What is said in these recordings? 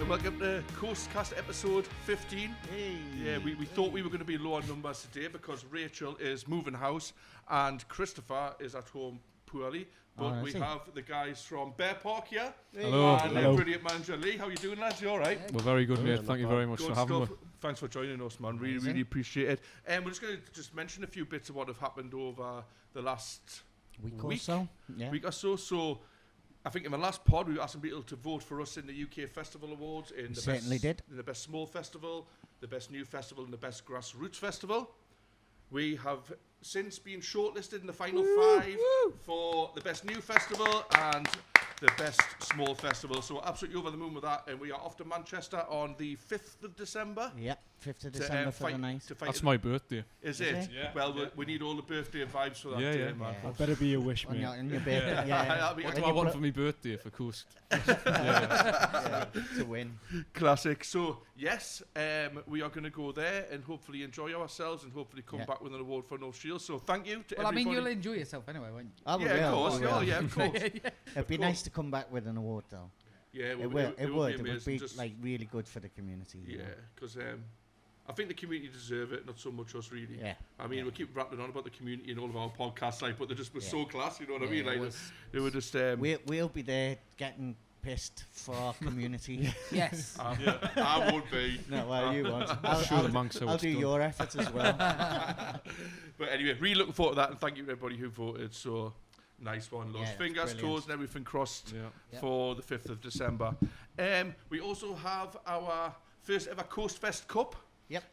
welcome to CoastCast episode 15. Hey. Yeah, we thought we were going to be low on numbers today because Rachel is moving house and Christopher is at home poorly. But we have the guys from Bear Park here. Hello. And Hello. brilliant manager Lee. How are you doing, lads? You all right? We're very good, mate. Thank you very much for having me. Thanks for joining us, man. Really appreciate it. And we're just going to just mention a few bits of what have happened over the last week or so. Yeah. Week or so. So I think in the last pod we were asking people to vote for us in the UK Festival Awards in the best small festival, the best new festival, and the best grassroots festival. We have since been shortlisted in the final five for the best new festival and the best small festival. So we're absolutely over the moon with that, and we are off to Manchester on the 5th of December. Yep, 5th of December for the night. That's my birthday. Is it? Yeah. Well, we need all the birthday vibes for that day, man. That better be your wish, mate. On your birthday, yeah. What do I want for my birthday for Coast? To win. Classic. So, yes, we are going to go there and hopefully enjoy ourselves and hopefully come back with an award for No Shield. So, thank you to everybody. Well, I mean, you'll enjoy yourself anyway, won't you? Of course. Of course. It'd be nice to come back with an award, though. Yeah, it would. It would be like really good for the community. Yeah, because I think the community deserve it, not so much us really. Yeah. I mean, we keep rattling on about the community in all of our podcasts, like, but they just were so class. You know what I mean? Like, they were just. We'll be there getting pissed for our community. Yes. I would be. No, well, you won't. I'll do your efforts as well. But anyway, really looking forward to that, and thank you to everybody who voted. So. Nice one, Luz. Fingers, toes, and everything crossed for the 5th of December. We also have our first ever CoastFest Cup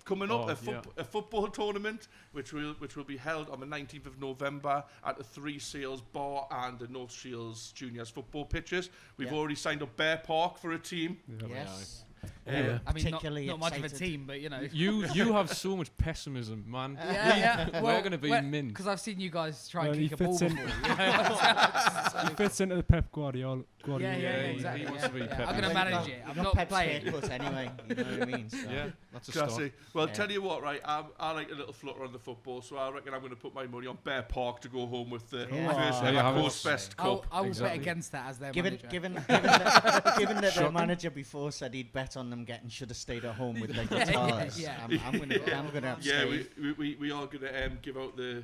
coming up, a football tournament, which will be held on the 19th of November at the Three Sails Bar and the North Shields Juniors football pitches. We've already signed up Bear Park for a team. Yes. I mean, not much of a team, but you know. You have so much pessimism, man. We're going to be min. Because I've seen you guys try and kick a ball before. He fits into the Pep Guardiola. Yeah, exactly. He wants to be Pep. I'm going to manage it. I'm not playing. Anyway, you know what I mean? So. Yeah, that's a classic. Well, tell you what, right? I like a little flutter on the football, so I reckon I'm going to put my money on Bear Park to go home with the first ever CoastFest Cup. I would bet against that as their manager. Given that their manager before said he'd bet on them getting should have stayed at home with their guitars. I'm gonna abstain. Yeah, we are gonna give out the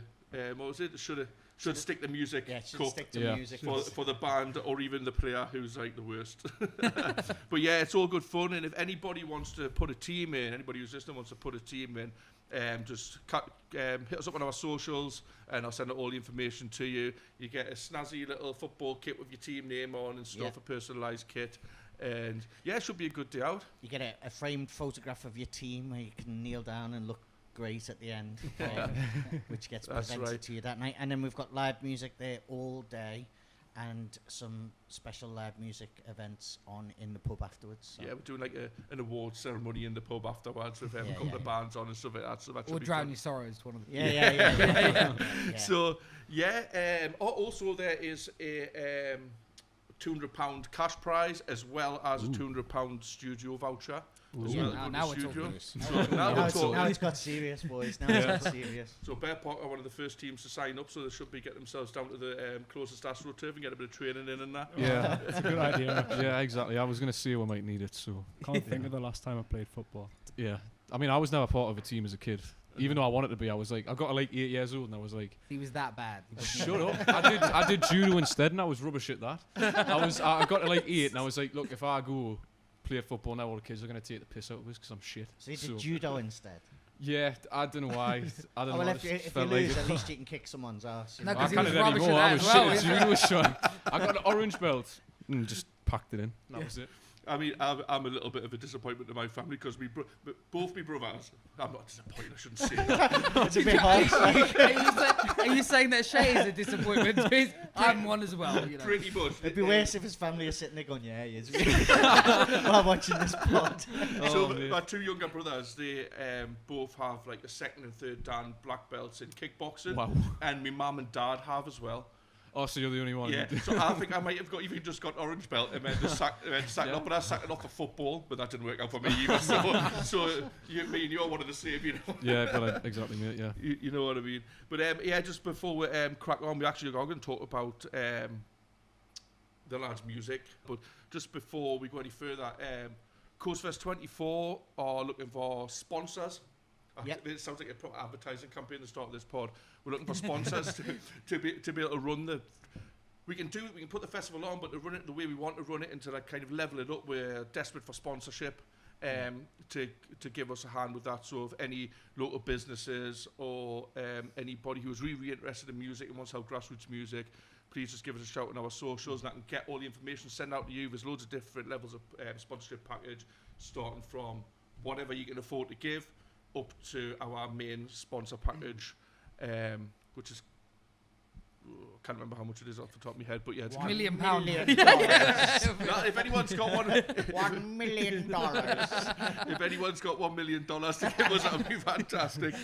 what was it? Should stick the music cup stick to music for the band or even the player who's like the worst. But yeah, it's all good fun, and if anybody wants to put a team in, anybody who's listening wants to put a team in, just hit us up on our socials and I'll send out all the information to you. You get a snazzy little football kit with your team name on and stuff, a personalised kit. And yeah, it should be a good day out. You get a framed photograph of your team where you can kneel down and look great at the end, which gets presented to you that night. And then we've got live music there all day and some special live music events on in the pub afterwards. So. Yeah, we're doing like an award ceremony in the pub afterwards with a couple of bands on and stuff like that. So that or drown your sorrows, one of the yeah. So also there is a £200 cash prize as well as a £200 studio voucher. Now we're talking. Now it's got serious, boys. Now it's got serious. So Bear Park are one of the first teams to sign up, so they should be getting themselves down to the closest AstroTurf and get a bit of training in and that. Yeah, it's a good idea. Yeah, exactly. I was going to say we might need it, so. Can't think of the last time I played football. Yeah. I mean, I was never part of a team as a kid. Even though I wanted to be, I was like, I got to like 8 years old and I was like... He was that bad. Shut up. I did judo instead and I was rubbish at that. I got to like 8 and I was like, look, if I go play football now, all the kids are going to take the piss out of us because I'm shit. So you did judo instead? Yeah, I don't know why. I don't know. Well, if you lose, at least you can kick someone's ass. No, I because can't he was rubbish anymore. I was shit at judo. well. I got an orange belt and just packed it in. That was it. I mean, I'm a little bit of a disappointment to my family because both my brothers. I'm not disappointed. I shouldn't say that. It's a bit harsh. Are you saying that Shay is a disappointment? I'm one as well. You know. Pretty much. It'd be worse if his family are sitting there going, "Yeah, he is," while watching this pod. So my two younger brothers, they both have like a second and third dan black belts in kickboxing, and my mum and dad have as well. Oh, so you're the only one. Yeah, so I think I might have even just got orange belt and then just sacked it up, but I sacked it off for football, but that didn't work out for me either. So me and you're one of the same, you know. Yeah, but exactly, mate. Yeah. You know what I mean. But just before we crack on, we actually are going to talk about the lads' music. But just before we go any further, CoastFest 24 are looking for sponsors. Yep. It sounds like a proper advertising campaign at the start of this pod. We're looking for sponsors to be able to run the. We can put the festival on, but to run it the way we want to run it and to like kind of level it up, we're desperate for sponsorship to give us a hand with that. So if any local businesses or anybody who's really interested in music and wants to help grassroots music, please just give us a shout on our socials and I can get all the information sent out to you. There's loads of different levels of sponsorship package, starting from whatever you can afford to give up to our main sponsor package, which is, I can't remember how much it is off the top of my head, but yeah, it's £1 million. If anyone's got $1 million. if anyone's got $1 million to give us, that would be fantastic.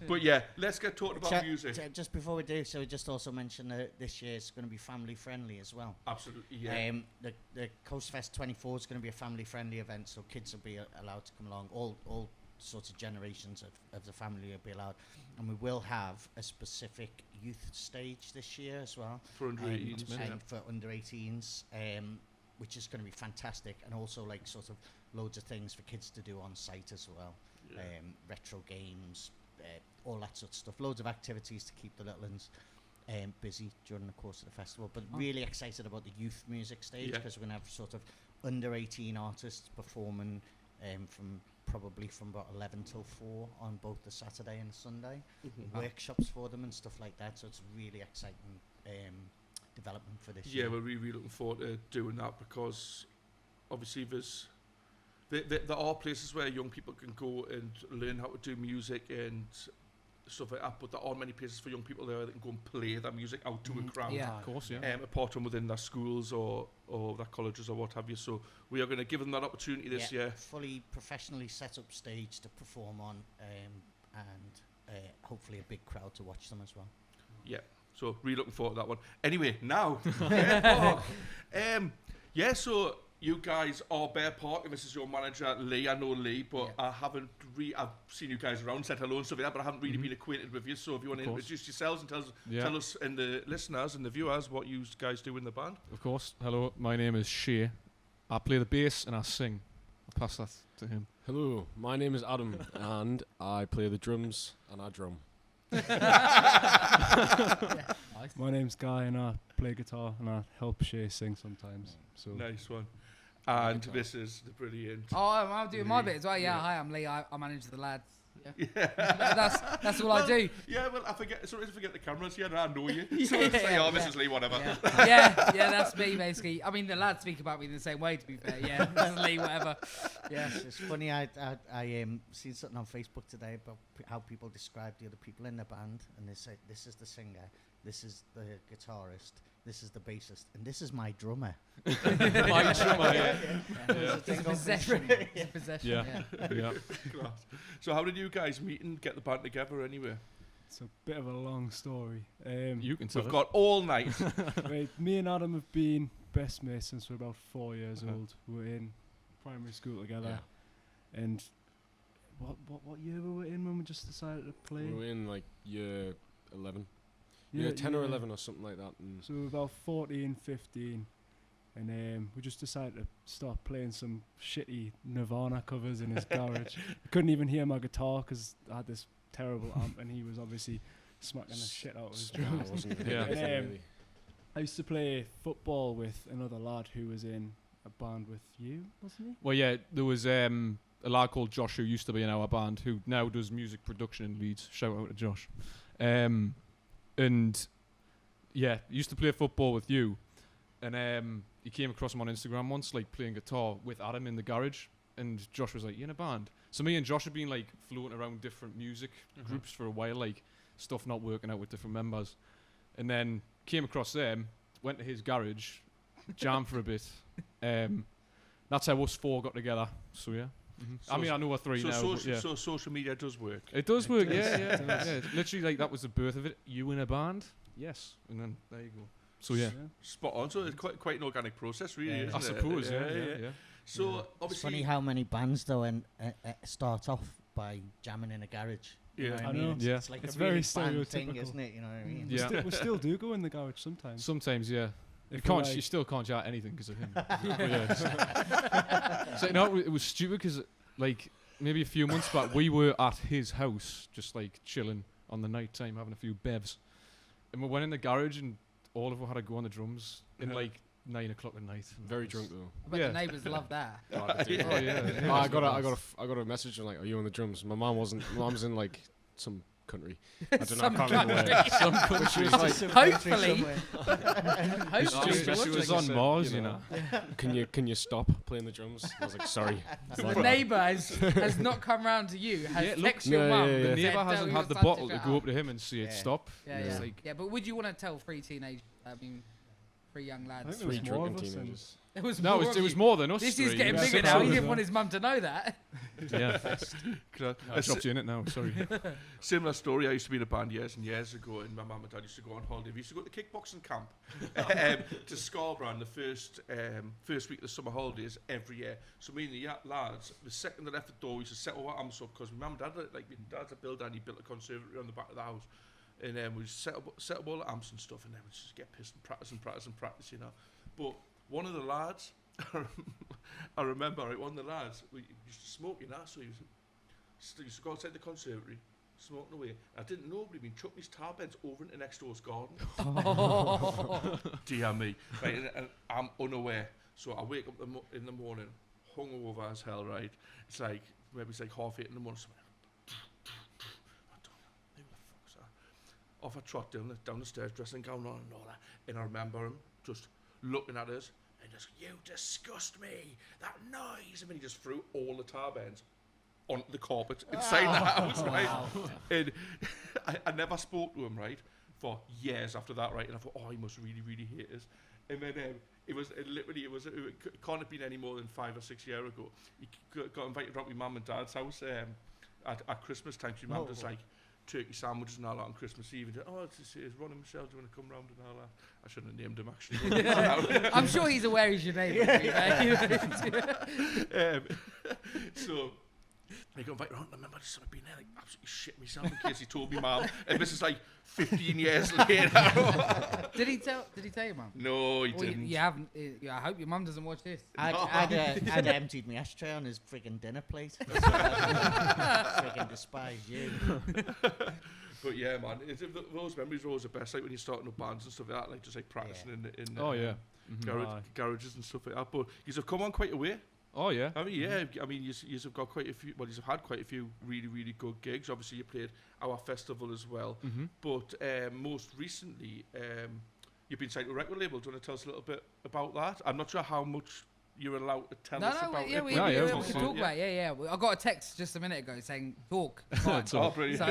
But yeah, let's get talking about music. Just before we do, so we just also mentioned that this year is going to be family friendly as well. Absolutely, yeah. The CoastFest 24 is going to be a family friendly event, so kids will be allowed to come along. All sorts of generations of the family will be allowed, and we will have a specific youth stage this year as well for under 18s, for under 18s, which is going to be fantastic, and also like sort of loads of things for kids to do on site as well. Retro games, all that sort of stuff, loads of activities to keep the little ones busy during the course of the festival. But really excited about the youth music stage, because we're going to have sort of under 18 artists performing probably from about 11 till 4 on both the Saturday and the Sunday. Workshops for them and stuff like that, so it's really exciting development for this year. Yeah, we're really looking forward to doing that, because obviously there are places where young people can go and learn how to do music and stuff like that, but there aren't many places for young people there that can go and play their music out to a crowd. Yeah, of course, yeah. Apart from within their schools or their colleges or what have you. So we are going to give them that opportunity this year. Fully professionally set up stage to perform on, and hopefully a big crowd to watch them as well. Yeah, so really looking forward to that one. Anyway, now, so you guys are Bear Park, and this is your manager, Lee. I know Lee, but I haven't I've seen you guys around, said hello and stuff like that, but I haven't really been acquainted with you. So if you want to introduce yourselves and tell us and the listeners and the viewers what you guys do in the band. Of course. Hello, my name is Shea. I play the bass and I sing. I'll pass that to him. Hello, my name is Adam, and I play the drums and I drum. My name's Guy, and I play guitar and I help Shea sing sometimes. So nice one. And this is the brilliant. Oh, I'm doing my bit as well. Yeah, hi, I'm Lee. I manage the lads. Yeah. That's all I do. Yeah, well, I forget the cameras. Yeah, I know you. So this is Lee, whatever. Yeah, that's me, basically. I mean, the lads speak about me in the same way, to be fair. Yeah, this is Lee, whatever. Yeah. It's funny, I seen something on Facebook today about how people describe the other people in the band, and they say, this is the singer, this is the guitarist, this is the bassist, and this is my drummer. My drummer, yeah. It's a possession. It's a possession. Yeah. So how did you guys meet and get the band together anyway? It's a bit of a long story. You can tell. We've got all night. Right, me and Adam have been best mates since we're about 4 years old. We were in primary school together. And what year were we in when we just decided to play? We were in like year 11. Yeah, 10 or 11 or something like that. And so we were about 14, 15. And we just decided to start playing some shitty Nirvana covers in his garage. I couldn't even hear my guitar because I had this terrible amp, and he was obviously smacking the shit out of his drums. I used to play football with another lad who was in a band with you, wasn't he? Well, yeah, there was a lad called Josh who used to be in our band who now does music production in Leeds. Shout out to Josh. And yeah, used to play football with you. And he came across him on Instagram once, like playing guitar with Adam in the garage. And Josh was like, "You in a band?" So me and Josh had been like floating around different music groups for a while, like stuff not working out with different members. And then came across them, went to his garage, jammed for a bit. That's how us four got together. So yeah. So I mean, I know we're three now. So social media does work. It does work, yeah. Literally, like that was the birth of it. You in a band? Yes. And then there you go. So yeah, spot on. So it's quite an organic process, really. Isn't I suppose, yeah. So obviously, it's funny how many bands though start off by jamming in a garage. Yeah, you know what I know. It's like it's a very really stereotypical thing, isn't it? You know what I mean? Yeah. We still do go in the garage sometimes. Sometimes, yeah. You still can't shout anything because of him. So no, it was stupid because like maybe a few months back we were at his house just like chilling on the night time having a few bevs, and we went in the garage and all of us had to go on the drums in like 9 o'clock at night. Very drunk though. I bet the neighbours love that. I got a message and like, are you on the drums? My mom's in like some country. I don't know. I can't remember where. Some country. She was like, hopefully. She was on Mars, you know. Can you stop playing the drums? I was like, sorry. So the neighbour has not come round to you. Has texted your mum. The neighbour hasn't had the bottle to go up to him and say it stop. Yeah, but would you want to tell 3 young lads? 3 drunken teenagers. It was more than us. This is getting bigger now. He didn't want his mum to know that. Yeah. I dropped you in it now, sorry. Similar story. I used to be in a band years and years ago, and my mum and dad used to go on holiday. We used to go to kickboxing camp to Scarborough on the first week of the summer holidays every year. So me and the lads, the second they left the door, we used to set our arms up because my mum and dad, my dad's a builder and he built a conservatory on the back of the house. And then we set up all the amps and stuff, and then we just get pissed and practice, you know. But one of the lads, I remember, right, one of the lads, we used to smoke, you know, so he used to go outside the conservatory, smoking away. I didn't know, but he'd been chucking his tar bends over into next door's garden. Dear me. Right, and I'm unaware. So I wake up in the morning, hungover as hell, right? It's like, maybe it's like 8:30 in the morning. Off I trot down the stairs, dressing gown on and all that. And I remember him just looking at us and just, you disgust me, that noise. And then he just threw all the tar bends onto the carpet inside the house, right? And I never spoke to him, right, for years after that, right? And I thought, oh, he must really, really hate us. And then it can't have been any more than 5 or 6 years ago. He got invited around to my mum and dad's house at Christmas time. She remembered us like turkey sandwiches and all that on Christmas Eve. And it's Ron and Michelle, do you want to come round and all that? I shouldn't have named him, actually. I'm sure he's aware he's your neighbour. So I got invited around. I remember just being there, like, absolutely shit myself in case he told me mum. And this is like 15 years later. Did he tell your mum? No, he didn't. You haven't. I hope your mum doesn't watch this. I'd emptied my ashtray on his frigging dinner plate. Frigging despise you. But yeah, man, those memories are always the best. Like when you're starting up bands and stuff like that, like just like practicing in garages and stuff like that. But you have come on quite a way. Oh yeah. I mean, yeah. I mean, you have got quite a few. Well, you have had quite a few really, really good gigs. Obviously, you played our festival as well. But most recently, you've been signed to a record label. Do you want to tell us a little bit about that? I'm not sure how much you're allowed to tell us about it. We can talk about it. Yeah. I got a text just a minute ago saying talk. Fine. Oh, brilliant. So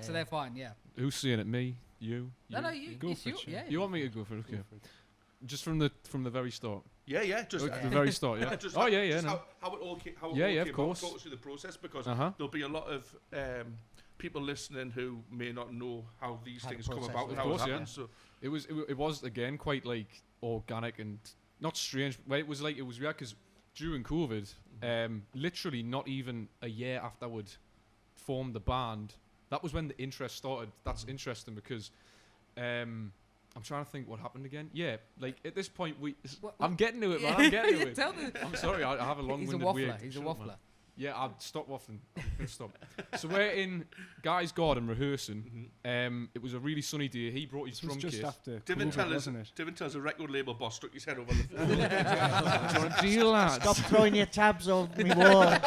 so they're fine. Yeah. Who's seeing it? Me? You? No, you go for it. Yeah. You want me to go for it? Okay. Just from the very start. Yeah. Just the very start. Yeah. How it all came. Of course. Talk us through the process because there'll be a lot of people listening who may not know how these things come about and how it happens. So it was again quite like organic and not strange. Well, it was weird because during COVID, literally not even a year after I would formed the band, that was when the interest started. That's interesting because. I'm trying to think what happened again. Yeah, like at this point, I'm getting to it, man. I'm getting to it. I'm sorry, I have a long-winded way. He's a waffler. Yeah, I'll stop waffling. I'm going to stop. So we're in Guy's garden rehearsing. It was a really sunny day. He brought his drum kit. Didn't tell us a record label boss stuck his head over the floor. Do you want to deal, lads? Stop throwing your tabs over me wall.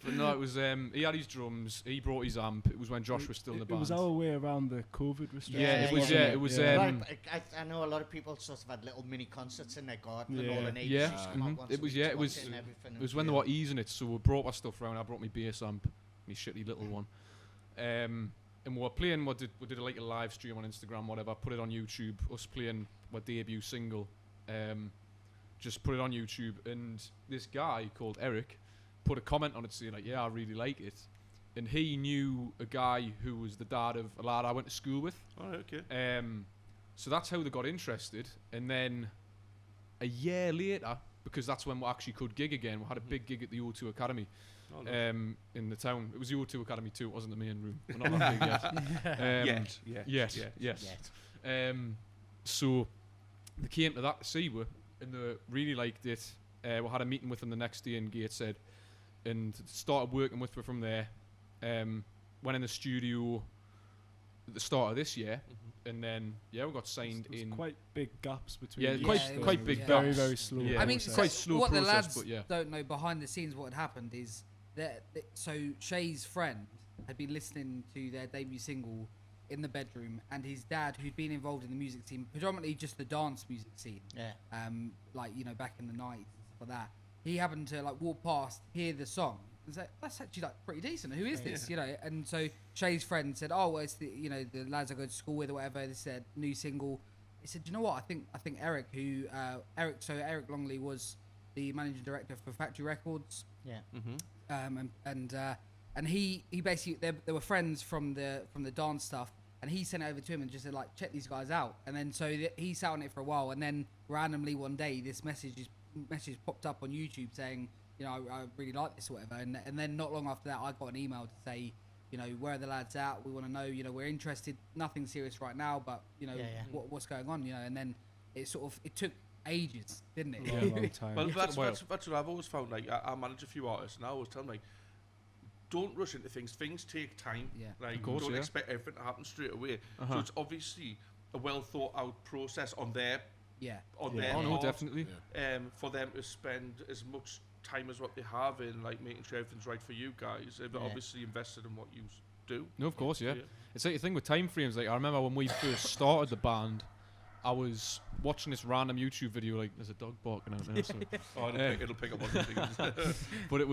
But no, it was he had his drums, he brought his amp. It was when Josh was still in the band. It was our way around the COVID restrictions. It was. I know a lot of people sort of had little mini concerts in their garden and all the neighbours used to come out once it was it was when they were easing it, so we brought our stuff around. I brought my bass amp, my shitty little one. And we were playing, we did like a live stream on Instagram, whatever, put it on YouTube, us playing our debut single. Just put it on YouTube, and this guy called Eric put a comment on it saying like, yeah, I really like it. And he knew a guy who was the dad of a lad I went to school with. Oh, okay. So that's how they got interested. And then a year later, because that's when we actually could gig again, we had a big gig at the O2 Academy in the town. It was the O2 Academy too, it wasn't the main room. We're not that big yet. Yes. So they came to that to see we, and they really liked it. We had a meeting with them the next day in Gateshead, and started working with me from there. Went in the studio at the start of this year, and then we got signed in. Quite big gaps between. Yeah, quite big gaps. Very, very slow. Yeah. I mean, It's quite slow what process, the lads but yeah. don't know behind the scenes, what had happened is that so Shay's friend had been listening to their debut single in the bedroom, and his dad, who'd been involved in the music scene, predominantly just the dance music scene, like back in the 90s and stuff like that, he happened to like walk past, hear the song, and say, that's actually like pretty decent. Who is this? And so Shay's friend said, oh, well, it's the the lads I go to school with or whatever. They said new single. He said, you know what? I think Eric, who Eric Longley was the managing director for Factory Records. Yeah. And he basically they were friends from the dance stuff, and he sent it over to him and just said like, check these guys out. And then so he sat on it for a while, and then randomly one day this message popped up on YouTube saying, I really like this or whatever. And then not long after that, I got an email to say, where are the lads at? We want to know, we're interested. Nothing serious right now, but what's going on? And then it took ages, didn't it? Long time. Well, that's what I've always found. Like I manage a few artists, and I always tell them, like, don't rush into things. Things take time. Yeah. Like, of course, don't expect everything to happen straight away. So it's obviously a well thought out process on their their Oh part, no, definitely. for them to spend as much time as what they have in like making sure everything's right for you guys. They've obviously invested in what you do. No, of course, yeah. It's like the thing with time frames. Like I remember when we first started the band, I was watching this random YouTube video. Like there's a dog barking out there. So. It'll pick up on things. But it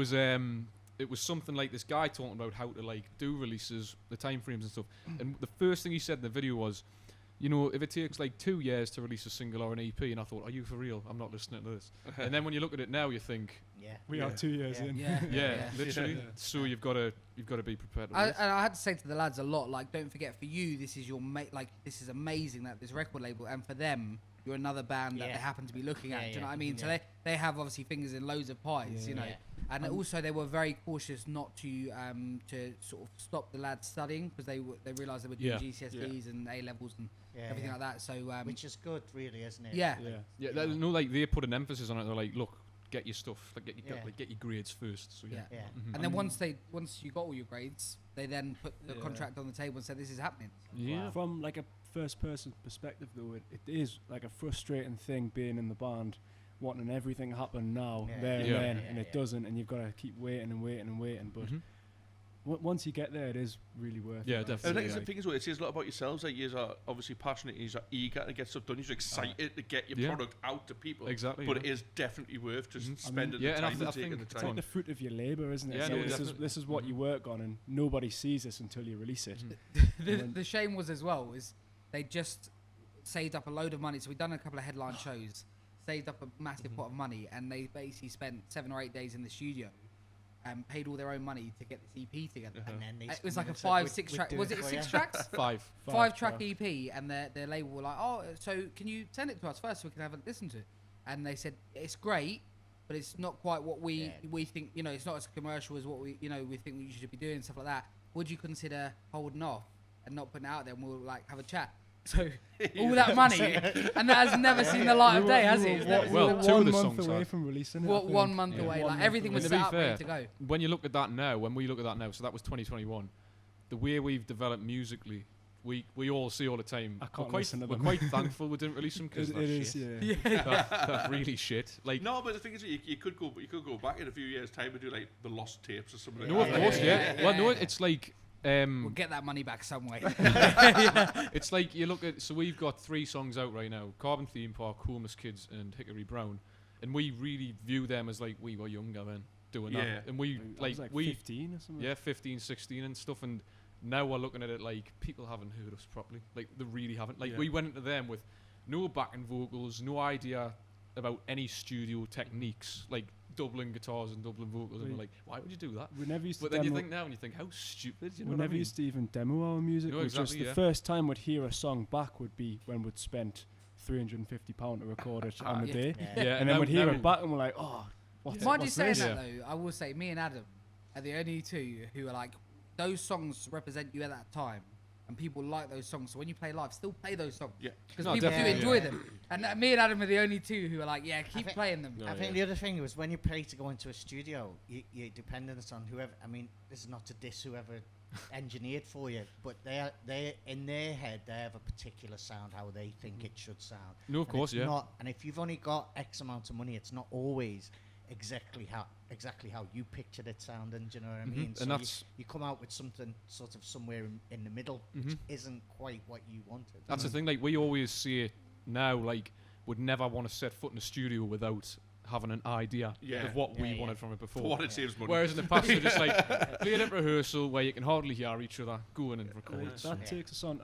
was something like this guy talking about how to like do releases, the time frames and stuff. And the first thing he said in the video was, if it takes like 2 years to release a single or an EP, and I thought, are you for real? I'm not listening to this. And then when you look at it now, you think, we are 2 years in. Literally. So you've got to be prepared. And I had to say to the lads a lot, like, don't forget, for you, this is your like, this is amazing that this record label, and for them, you're another band that they happen to be looking at. Do you know what I mean? So they have obviously fingers in loads of pies, And also they were very cautious not to sort of stop the lads studying, because they realised they were doing GCSEs and A levels and everything like that. So which is good, really, isn't it? Yeah. They put an emphasis on it. They're like, look, get your stuff, like get your grades first. So And then once you got all your grades, they then put the contract on the table and said, this is happening. Yeah. From like a first person perspective, though, it is like a frustrating thing being in the band, wanting everything to happen now, and then, and it doesn't, and you've got to keep waiting and waiting and waiting. But once you get there, it is really worth it. Yeah, definitely. I think the thing is, it says a lot about yourselves. Like, you are obviously passionate, you are eager to get stuff done, you're excited to get your product out to people. Exactly. But it is definitely worth just spending the time and taking the time. It's like the fruit of your labour, isn't it? Yeah, so this is what you work on, and nobody sees this until you release it. The shame was as well is they just saved up a load of money. So we've done a couple of headline shows, saved up a massive pot of money, and they basically spent 7 or 8 days in the studio and paid all their own money to get this EP together. And then it was like a 5-6 track. Was it 6 tracks? 5 track EP, and their label were like, oh, so can you send it to us first so we can have a listen to it? And they said, it's great, but it's not quite what we think. It's not as commercial as what we think we should be doing and stuff like that. Would you consider holding off and not putting it out there, and we'll like have a chat? So all that money, and that has never seen the light of day, has it? Well, 2 of the songs away from releasing it. 1 month away, like everything was set up ready to go. When you look at that now, so that was 2021. The way we've developed musically, we all see all the time. We're quite thankful we didn't release them, because that's really shit. Like no, but the thing is, you could go back in a few years' time and do like the lost tapes or something. No, of course, Well, no, it's like. We'll get that money back some way. It's like you look at, so we've got 3 songs out right now: Carbon Theme Park, Homeless Kids, and Hickory Brown, and we really view them as like we were younger then doing that, and we 15 or something. 15, 16 and stuff, and now we're looking at it like people haven't heard us properly, like they really haven't. Like we went into them with no backing vocals, no idea about any studio techniques, like doubling guitars and doubling vocals, and we're like, why would you do that? We never used to. But then you think now, and you think, how stupid. You know we never used to even demo our music. No, exactly, just the first time we'd hear a song back would be when we'd spent £350 to record it on the day, and then we'd hear it back, and we're like, oh, what's Mind you saying this? that though, I will say, me and Adam are the only 2 who are like, those songs represent you at that time, and people like those songs. So when you play live, still play those songs. Yeah. Because people do enjoy them. And me and Adam are the only two who are like, keep playing them. I think the other thing was when you pay to go into a studio, you're dependent on whoever. I mean, this is not to diss whoever engineered for you, but they in their head they have a particular sound how they think it should sound. No, of course, yeah. And if you've only got X amount of money, it's not always exactly how you pictured it sounding. Do you know what I mean? So and that's you come out with something sort of somewhere in the middle, which isn't quite what you wanted. That's the thing. Like we always say now, like would never want to set foot in a studio without having an idea of what we wanted from it before. For what it saves money. Whereas in the past, you're just like play it at rehearsal where you can hardly hear each other, go in and record. That takes us on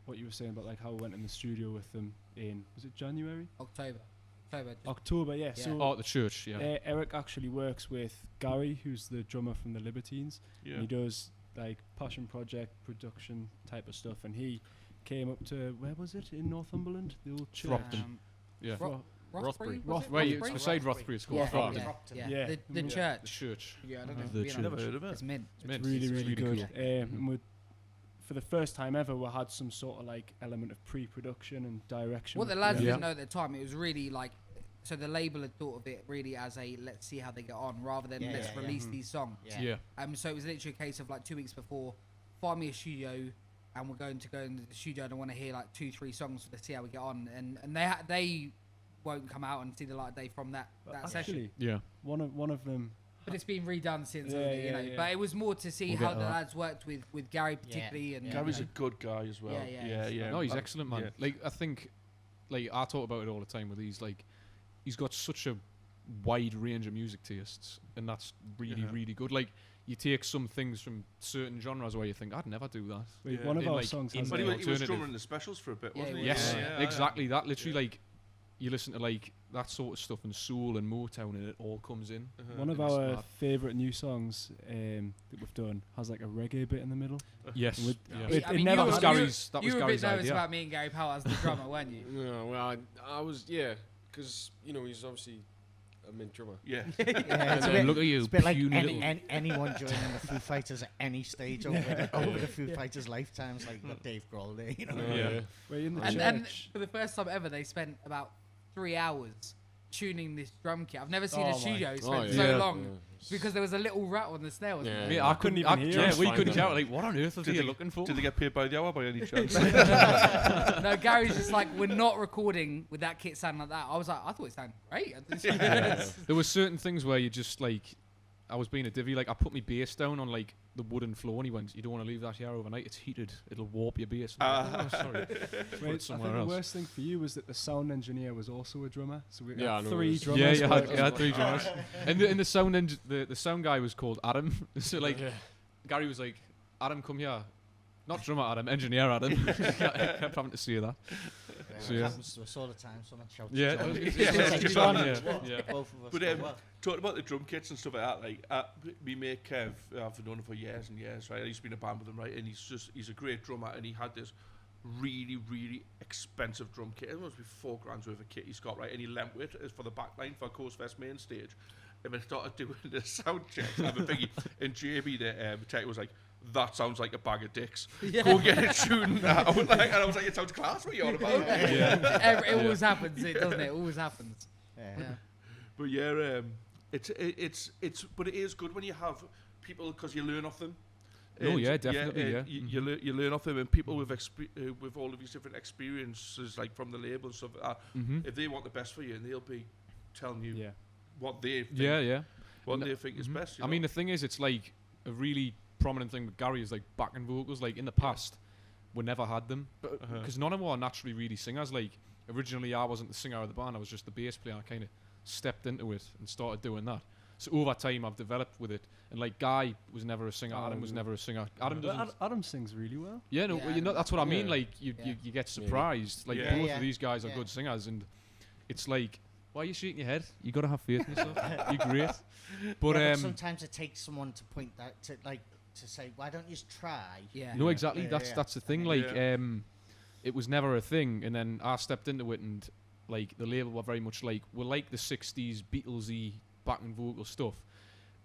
what you were saying about like how we went in the studio with them in, was it January? October, yeah. So at the church, Eric actually works with Gary, who's the drummer from the Libertines. And he does like passion project production type of stuff, and he came up to, where was it, in Northumberland, the old church? Rothbury? It's beside Rothbury, it's called The church. The church. Yeah, I don't know. I've never heard of it. It's mint. It's really good. Cool. And for the first time ever, we had some sort of like element of pre-production and direction. What the lads didn't know at the time, it was really like, so the label had thought of it really as a let's see how they get on, rather than let's release these songs. So it was literally a case of like 2 weeks before, find me a studio, and we're going to go into the studio and I want to hear like 2-3 songs to see how we get on, and they won't come out and see the light of day from that session. Yeah. One of them. But it's been redone since, you know. But it was more to see how the lads worked with Gary particularly. And Gary's a good guy as well. Yeah. No, he's excellent, man. Like I think, like I talk about it all the time with these. Like he's got such a wide range of music tastes, and that's really good. Like you take some things from certain genres where you think I'd never do that. One of our songs has but he was drumming the specials for a bit, wasn't he? Yes, exactly. That literally like. You listen to like that sort of stuff in soul and Motown, and it all comes in. One of our favourite new songs that we've done has like a reggae bit in the middle. Yes, that was Gary's idea. Nervous about meeting Gary Powell as the drummer, weren't you? No, well, I was, because you know he's obviously a mint drummer. Yeah. Look at you. It's a bit like anyone joining the Foo Fighters at any stage over the Foo Fighters' lifetimes, like got Dave Grohl there, you know. And for the first time ever, they spent about 3 hours tuning this drum kit. I've never seen a studio spend so long because there was a little rat on the snare. I couldn't even hear. We couldn't shout. Like, what on earth was he looking for? Did they get paid by the hour by any chance? No, Gary's just like, we're not recording with that kit sounding like that. I was like, I thought it sounded great. There were certain things where you just like, I was being a divvy. Like I put my bass down on like the wooden floor, and he went, "You don't want to leave that here overnight. It's heated. It'll warp your bass." Like, sorry. Wait, somewhere I think else. the worst thing for you was that the sound engineer was also a drummer. So we had 3 drummers. Yeah, you had 3 drummers. And the sound the sound guy was called Adam. So like, Gary was like, "Adam, come here." Not drummer Adam, engineer Adam. I kept having to say that. So happens to us all the time. Someone shouts. Both of us. But talking about the drum kits and stuff like that, like me mate Kev, I've known him for years and years, right? I used to be in a band with him, right? And he's a great drummer, and he had this really expensive drum kit. It must be $4,000 worth of kit he's got, right? And he lent with it for the back line for CoastCast main stage. And we started doing the sound checks. I have a biggie, and JB, the tech, was like, "That sounds like a bag of dicks. Go get it tuned now." And I was like, "It sounds class. What are you on about?" It always happens, doesn't it? It always happens. But but it is good when you have people, because you learn off them. Oh yeah, definitely. You learn off them, and people with all of these different experiences, like from the label and stuff like that. If they want the best for you, and they'll be telling you what they think, what they think is best. I mean, the thing is, it's like a really prominent thing with Gary is like backing vocals. Like in the past, we never had them because none of them are naturally really singers. Like originally, I wasn't the singer of the band; I was just the bass player. I kind of stepped into it and started doing that. So over time, I've developed with it. And like Guy was never a singer. Adam was never a singer. Adam sings really well. Yeah, no, that's what I mean. Like you get surprised. Like both of these guys are good singers, and it's like, why are you shaking your head? You got to have faith in yourself. You're great. But sometimes it takes someone to point that to say, why don't you just try? No, exactly. That's the thing. Like it was never a thing, and then I stepped into it, and like the label were very much like, we're like the 60s Beatlesy backing vocal stuff.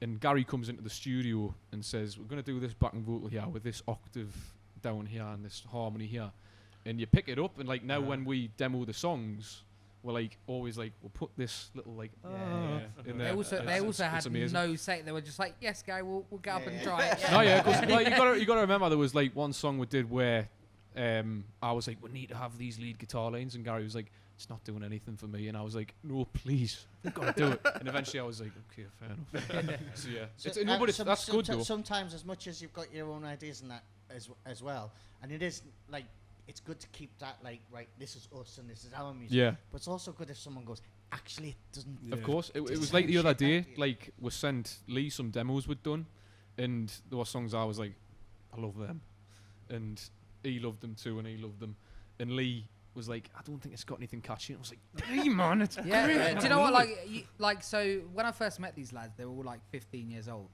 And Gary comes into the studio and says, "We're going to do this backing vocal here with this octave down here and this harmony here, and you pick it up, and like now when we demo the songs, we're like always like we'll put this little like in there. They also had no say. They were just like, yes, guy, we'll get up and try it. No, because you gotta remember there was like one song we did where I was like, we need to have these lead guitar lines, and Gary was like, it's not doing anything for me, and I was like, no, please, we've got to do it. And eventually I was like, okay, fair enough. So yeah, that's good though. Sometimes, as much as you've got your own ideas and that as well, and it is like, it's good to keep that like, right, this is us and this is our music. Yeah. But it's also good if someone goes, actually, it doesn't. Yeah. Of course, it was like the other day, like we sent Lee some demos we'd done, and there were songs I was like, I love them, and he loved them too, and he loved them, and Lee was like, I don't think it's got anything catchy. And I was like, hey man, it's great. Do you know what? So when I first met these lads, they were all like 15 years old,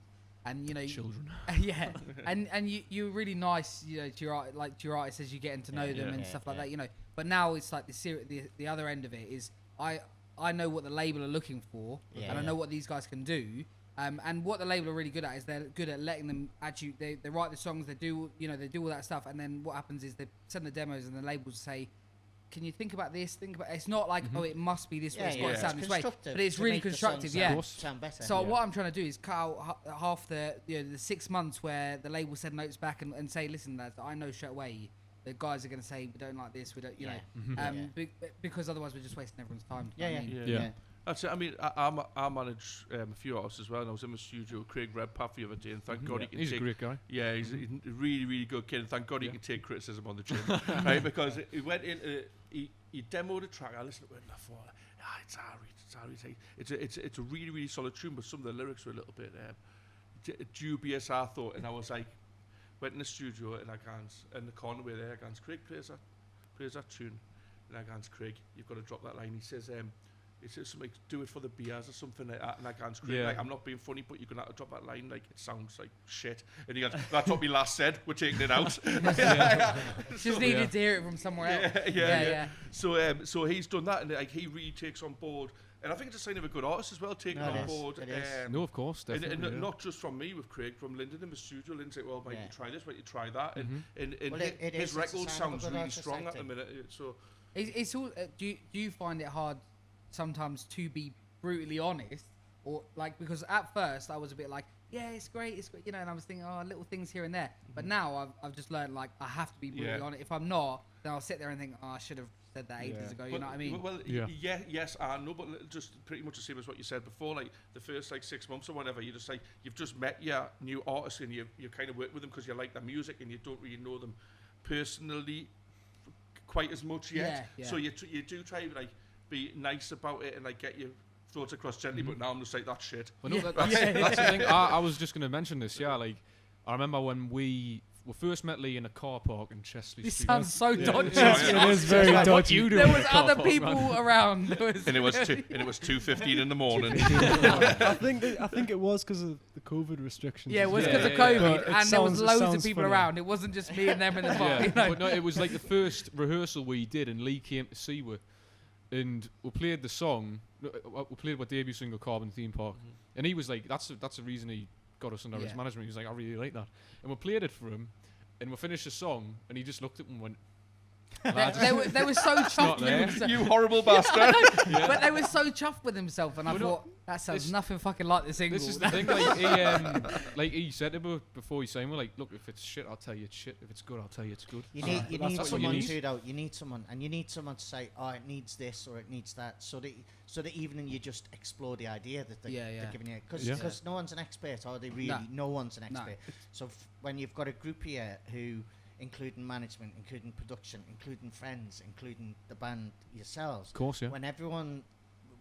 and you know, children. Yeah, and you were really nice, you know, to your artists as you getting to know them and stuff like that, you know. But now it's like the other end of it is I know what the label are looking for, and I know what these guys can do. And what the label are really good at is they're good at letting them actually they write the songs, they do all that stuff, and then what happens is they send the demos and the labels say, can you think about this? It's not like oh, it must be this way. It's got to sound this way, but it's really constructive. Sound better. So what I'm trying to do is cut out half the the 6 months where the label send notes back and say, listen, lads, I know straight away the guys are going to say we don't like this, we don't, you know, because otherwise we're just wasting everyone's time. Yeah. That's it. I mean, I manage a few artists as well, and I was in the studio with Craig Redpath the other day, and thank God he can he's a great guy. Yeah, he's a really, really good kid, and thank God he can take criticism on the chin, right? Because he went in, he demoed a track, I listened to it and I thought, it's a really, really solid tune, but some of the lyrics were a little bit dubious, I thought, and I was like, went in the studio, and I goes, in the corner where there, I goes, Craig plays that tune, and I goes, Craig, you've got to drop that line. He says, he says something, do it for the beers or something like that, and I goes, Craig, like, I'm not being funny, but you're going to have to drop that line, like, it sounds like shit. And he goes, that's what we last said, we're taking it out. Just needed to hear it from somewhere else. So he's done that, and like, he really takes on board, and I think it's a sign of a good artist as well, taking on board. No, of course, definitely. And not just from me with Craig, from Lyndon in the studio. Lyndon said, well, might you try this, might you try that, and his record sounds really strong at the minute. So it's all. Do you find it hard sometimes to be brutally honest, or like, because at first I was a bit like, yeah, it's great, you know, and I was thinking, oh, little things here and there, but now I've just learned, like, I have to be brutally honest. If I'm not, then I'll sit there and think, oh, I should have said that ages ago. You know what I mean? Well, yes, I know, but just pretty much the same as what you said before. Like the first 6 months or whatever, you just like, you've just met your new artist and you kind of work with them because you like their music and you don't really know them personally quite as much yet. So you do try to like be nice about it and like get your thoughts across gently. But now I'm just like, that's shit. Well, no, that's the thing. I was just going to mention this. Yeah, like I remember when we first met Lee in a car park in Chesley This Street. sounds so dodgy. It is very dodgy. There was other people around. And it was 2:15 in the morning. I think it was because of the COVID restrictions. Yeah, it was because of COVID, and there was loads of people around. It wasn't just me and them in the park. You know? But no, it was like the first rehearsal we did, and Lee came to see us, and we played the song. We played our debut single, Carbon Theme Park, and he was like, "That's the reason he got us under his management." He was like, I really like that, and we played it for him, and we finished the song, and he just looked at me and went, they were so chuffed with himself. You horrible bastard. But they were so chuffed with himself, and I thought, that sounds nothing fucking like the single. This is the thing, like he said to me before he sang, like, look, if it's shit, I'll tell you it's shit. If it's good, I'll tell you it's good. You need someone too, though. You need someone to say, oh, it needs this or it needs that, so that even you just explore the idea that they're giving you, because no one's an expert, are they really? No one's an expert. So when you've got a group here who, including management, including production, including friends, including the band yourselves, of course,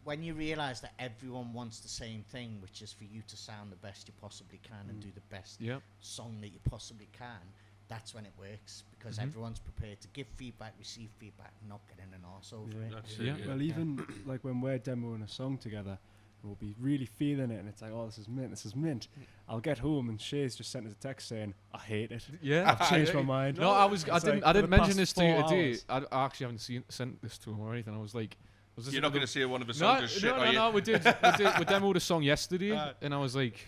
when you realise that everyone wants the same thing, which is for you to sound the best you possibly can and do the best song that you possibly can, that's when it works, because everyone's prepared to give feedback, receive feedback, not get in an arse over it. Well, even like when we're demoing a song together, we'll be really feeling it, and it's like, oh, this is mint. I'll get home, and Shay's just sent us a text saying, I hate it. Yeah, I've changed my mind. No, I didn't mention this to you today. I actually haven't sent this to him or anything. I was like, you're not going to say one of the songs is shit, are you? No, we demoed a song yesterday, and I was like,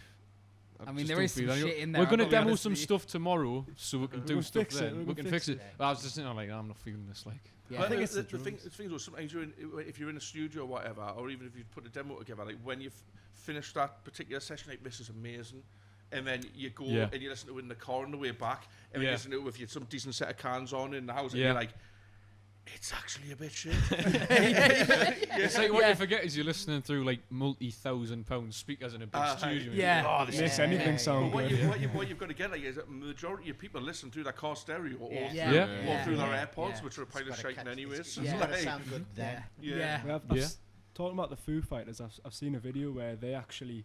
I mean, there is some shit in there. We're going to demo some stuff tomorrow, so we can do stuff then. We can fix it. Yeah. But I was just like, I'm not feeling this. Like, Yeah. I think it's the thing is, sometimes if you're in a studio or whatever, or even if you put a demo together, like when you've finished that particular session, like this is amazing, and then you go and you listen to it in the car on the way back, and then you listen to it with some decent set of cans on in the house, and you're like, it's actually a bit shit. It's like what you forget is you're listening through like multi-1,000-pound speakers in a big studio. Yeah. This makes anything sound But good. what you've got to get like is that majority of people listen through their car stereo or Yeah. through their AirPods, which are a pile of shaking anyways. It's got to sound good then. Talking about the Foo Fighters, I've seen a video where they actually,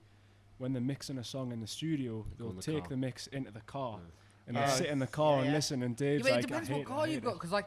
when they're mixing a song in the studio, they'll take the mix into the car and they'll sit in the car and listen. And Dave's it like, depends what car you've got, because like.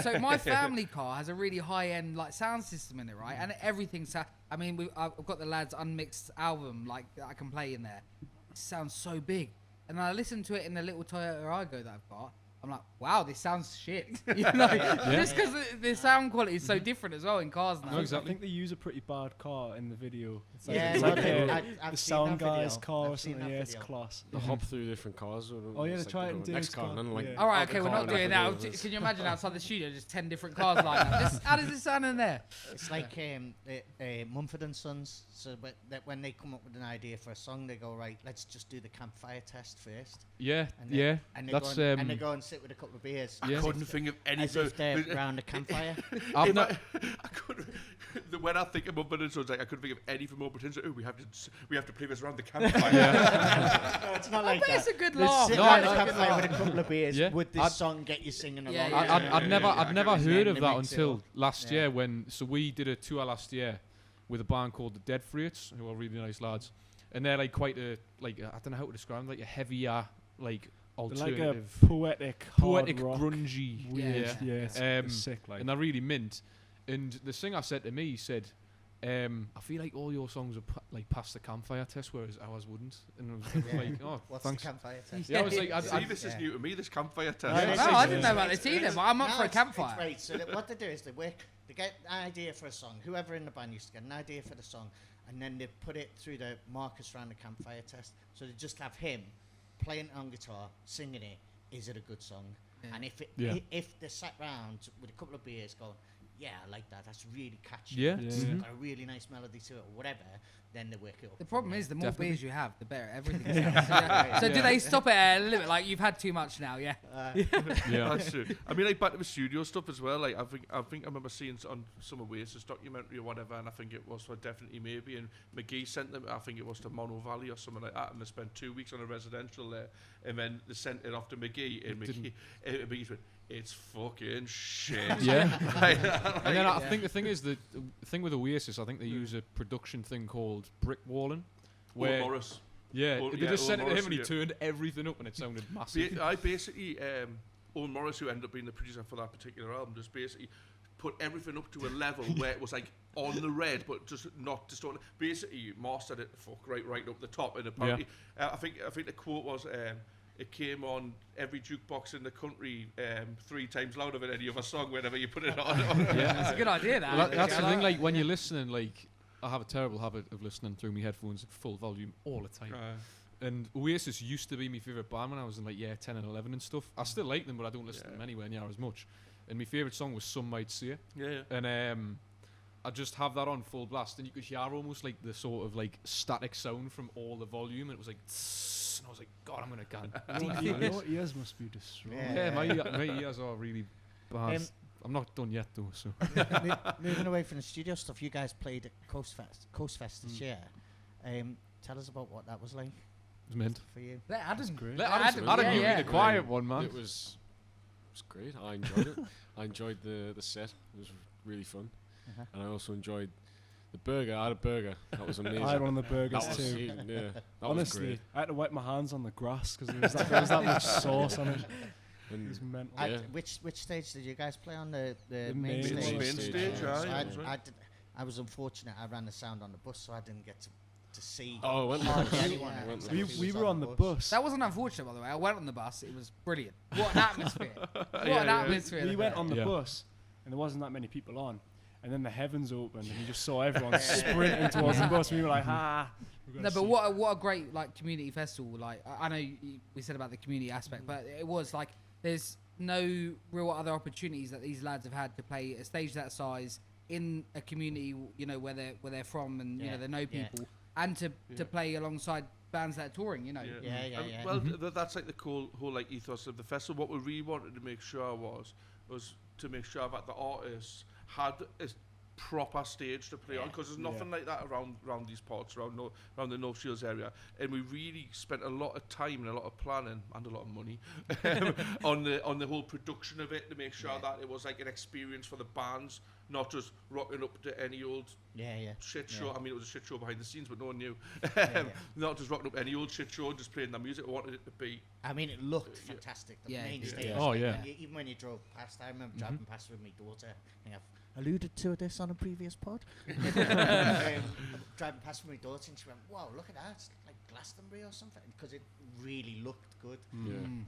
So my family car has a really high-end like sound system in it, right? And everything's. I mean, I've got the lads' unmixed album like that I can play in there. It sounds so big, and I listen to it in the little Toyota Aygo that I've got. I'm like, wow, this sounds shit. You know, just because the sound quality is so different as well in cars now. No, exactly. I think they use a pretty bad car in the video. It's like, I've the seen sound that guy's video. car or I've seen something. that Yeah, it's video. class. They hop through different cars. Oh yeah, they try it in next Dave's car. car. And then, like, All right, out the okay, we're car not and doing out that. the Can you imagine outside the studio just 10 different cars like that? How does it sound in there? It's like Mumford & Sons. So when they come up with an idea for a song, they go, right, let's just do the campfire test first. Yeah, And yeah. And they That's go and they go and sit with a couple of beers. I couldn't think of anything. As if they're around a campfire. I couldn't. When I think of Mumford & Sons, I couldn't think of anything more potential. Oh, we have to play this around the campfire. No, it's not like that. It's a good They're laugh. sitting No, around no, a no. campfire with a couple of beers. Yeah. Would this song get you singing along? Yeah, I'd never heard of Then that they mix it until up. last year so we did a tour last year with a band called the Dead Freights, who are really nice lads, and they're like quite a I don't know how to describe them, like a heavier like alternative, like a poetic hard rock, grungy, weird. Yeah, it's sick. Like, and they're really mint. And the singer said to me, he said, I feel like all your songs are like past the campfire test, whereas ours wouldn't. And I was like, oh, What's thanks. the campfire test? Yeah, I was like, See, this is new to me, this campfire test. No, I didn't know about this either, but I'm up for a It's campfire. great. So what they do is they get an idea for a song. Whoever in the band used to get an idea for the song, and then they put it through the markers around the campfire test. So they just have him playing on guitar, singing it. Is it a good song? Yeah. And if they sat round with a couple of beers going, yeah, I like that. That's really catchy. Yeah. It's Mhm. got a really nice melody to it, or whatever. Then they work it up. The problem is, the more Definitely. beers you have, the better everything sounds. So do they stop it at a limit? Like, you've had too much now, yeah? Yeah. That's true. I mean, like back to the studio stuff as well. Like I think I remember seeing on some Oasis documentary or whatever, and I think it was for Definitely Maybe, and McGee sent them. I think it was to Mono Valley or something like that, and they spent 2 weeks on a residential there, and then they sent it off to McGee, and McGee went, "It's fucking shit." Yeah. And then I think the thing is the thing with Oasis, I think they use a production thing called brick walling, where Morris. they just sent it to Morris, him and he turned everything up and it sounded massive. I basically, Owen Morris, who ended up being the producer for that particular album, just basically put everything up to a level where it was like on the red, but just not distorted. Basically, mastered it right up the top. And apparently, I think the quote was, it came on every jukebox in the country 3 times louder than any other song whenever you put it on. That's a good idea, that. Well, that's the thing, like when you're listening, like I have a terrible habit of listening through my headphones at full volume all the time. And Oasis used to be my favourite band when I was in like year 10 and 11 and stuff. I still like them, but I don't listen to them anywhere near as much. And my favourite song was Some Might Say. And I just have that on full blast, and you could hear almost like the sort of like static sound from all the volume, and it was like, tss, and I was like, God, I'm gonna your ears must be destroyed. Yeah, my ears are really bad. I'm not done yet though. So moving away from the studio stuff, you guys played at CoastFest this year. Tell us about what that was like. it was mint. For you. Let Adam, Great. Adam, you be the quiet one, man. It was great. I enjoyed it. I enjoyed the set. It was really fun. And I also enjoyed the burger. I had a burger. That was amazing. I had one of the burgers That was, too. that Honestly, was great. I had to wipe my hands on the grass because there was that much sauce on it. And It was mental. Which stage did you guys play on? The main main stage. stage? Main stage, I was unfortunate. I ran the sound on the bus, so I didn't get to see. Oh, I went hardly on anyone. the bus. Except We who was were on the bus. That wasn't unfortunate, by the way. I went on the bus. It was brilliant. What an atmosphere. What an atmosphere. We went on the Yeah. bus, and there wasn't that many people on. and then the heavens opened, and you just saw everyone sprinting towards the bus, and we were like, No, but what a great like community festival. Like I know we said about the community aspect, but it was like there's no real other opportunities that these lads have had to play a stage that size in a community, you know, where they're from, and you know they know people, and to play alongside bands that are touring, you know. Well, that's like the whole like ethos of the festival. What we really wanted to make sure was to make sure that the artists had a proper stage to play on, because there's nothing like that around these parts, around the North Shields area, and we really spent a lot of time and a lot of planning and a lot of money on the whole production of it, to make sure that it was like an experience for the bands, not just rocking up to any old shit show. I mean, it was a shit show behind the scenes, but no one knew. Not just rocking up any old shit show and just playing the music. I wanted it to be. I mean, it looked fantastic. The main stage. Oh yeah. Even when you drove past, I remember driving past with my daughter. I think I've alluded to this on a previous pod. Driving past with my daughter, and she went, "Wow, look at that! It's like Glastonbury or something," because it really looked good.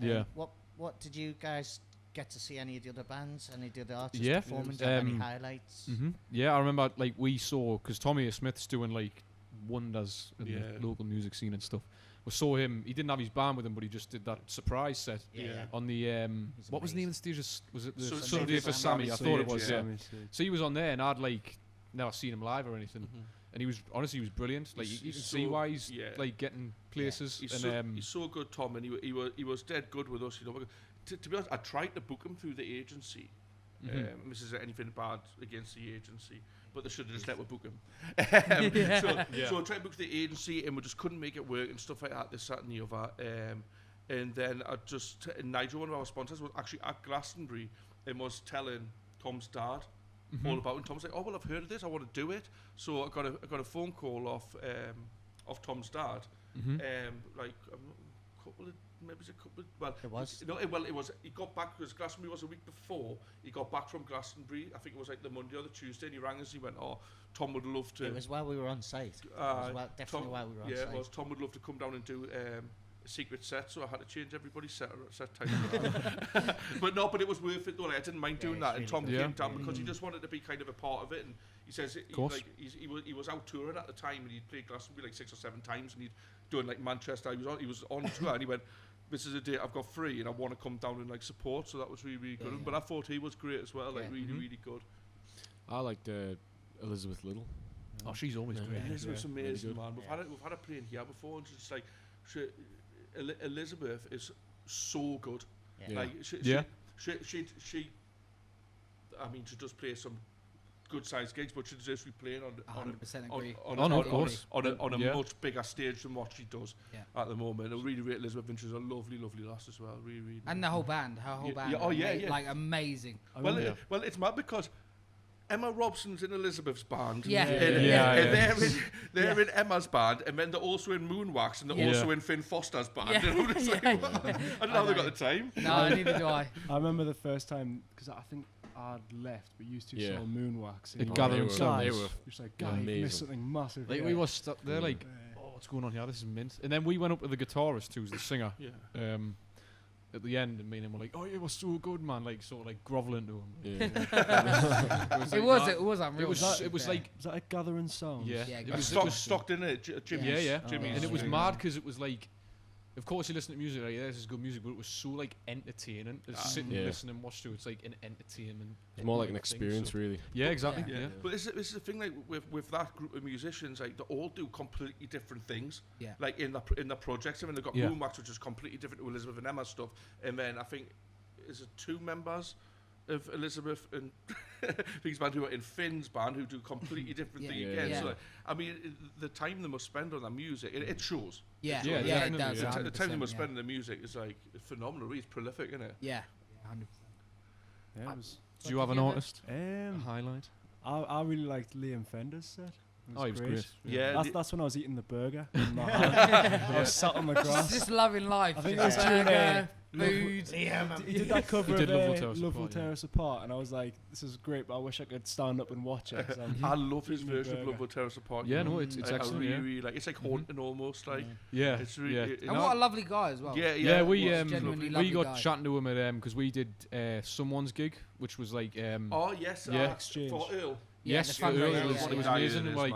Yeah. What did you guys get to see? Any of the other bands? Any of the other artists performing? Any highlights? Yeah, I remember like we saw, because Tommy Smith's doing like wonders in the local music scene and stuff. We saw him. He didn't have his band with him, but he just did that surprise set on the what was the name of the stage? Was it the Sunday for Sammy? I thought it was. Yeah. So he was on there, and I'd like never seen him live or anything. And he was brilliant. Like you can see why he's like getting places. He's so good, Tom, and he was dead good with us. You know, to be honest, I tried to book him through the agency. This is anything bad against the agency, but they should have just let me book him. So I tried to book the agency, and we just couldn't make it work and stuff like that. This, that, and the other. And then Nigel, one of our sponsors, was actually at Glastonbury and was telling Tom's dad all about it. And Tom's like, "Oh well, I've heard of this. I want to do it." So I got a phone call off Tom's dad. Like a couple of. Maybe it's a couple. It was. It was. He got back because Glastonbury was a week before. He got back from Glastonbury. I think it was like the Monday or the Tuesday. And he rang us. He went, "Oh, Tom would love to." It was while we were on site. Definitely while we were on site. Yeah, it was. Tom would love to come down and do a secret set. So I had to change everybody's set time. But it was worth it though. Like, I didn't mind doing that. And Tom came down because he just wanted to be kind of a part of it. And he says he was out touring at the time, and he'd played Glastonbury like 6 or 7 times, and he'd done like Manchester. He was on tour, and he went, "This is a date I've got free, and I want to come down and like support." So that was really, really good. But I thought he was great as well, like really, really good. I liked Elizabeth Little. Oh, she's always great. Elizabeth's amazing, man. We've had her playing here before, and just like Elizabeth is so good. Like she I mean, she does play some good sized gigs, but she deserves to be playing on a much bigger stage than what she does at the moment. I really rate Elizabeth, and she's a lovely, lovely lass as well. Really, really. And the whole band, like amazing. Well, it's mad because Emma Robson's in Elizabeth's band. They're in Emma's band, and then they're also in Moonwax, and they're also in Finn Foster's band. I don't know how they got the time. No, neither do I. I remember the first time, because I think I'd left, but used to saw Moonwax. It gathered some. They were just like, God, you missed something massive. Like, we were stuck there, like, oh, what's going on here? This is mint. And then we went up with the guitarist, who's the singer. At the end, and me and him were like, "Oh, it was so good, man!" Like sort of like groveling to him. It was unreal. It was like, was that a Gathering Sound? Yeah, it was stocked in it, Jimmy's. Jimmy's. And it was mad because it was like, of course you listen to music, like this is good music, but it was so like entertaining. Sitting and listening and watch to it's like an entertainment. It's more like an experience, really. Yeah, exactly. Yeah. But this is the thing, like with that group of musicians, like they all do completely different things. Yeah. Like in the projects, I mean, they've got Moonwax, which is completely different to Elizabeth and Emma's stuff, and then I think is it 2 members of Elizabeth and Finn's band who are in Finn's band who do completely different thing again. So like, I mean, the time they must spend on their music, it shows. It does. The time they must spend on the music is like phenomenal. It's prolific, isn't it? Yeah, 100%. Do you have an artist? A highlight? I really liked Liam Fender's set. He was great. Yeah, that's when I was eating the burger. I was sat on the grass, just loving life. I think it was during food. He did that cover of Love Will Tear Us Apart, and I was like, "This is great, but I wish I could stand up and watch it." I love his version of Love Will Tear Us Apart. Yeah, no, it's excellent. I really like. It's like haunting almost. Like it's really. And what a lovely guy as well. Yeah. We got chatting to him at because we did someone's gig, which was like exchange exchange for Earl. Yes, the fundraiser, it was amazing. Like,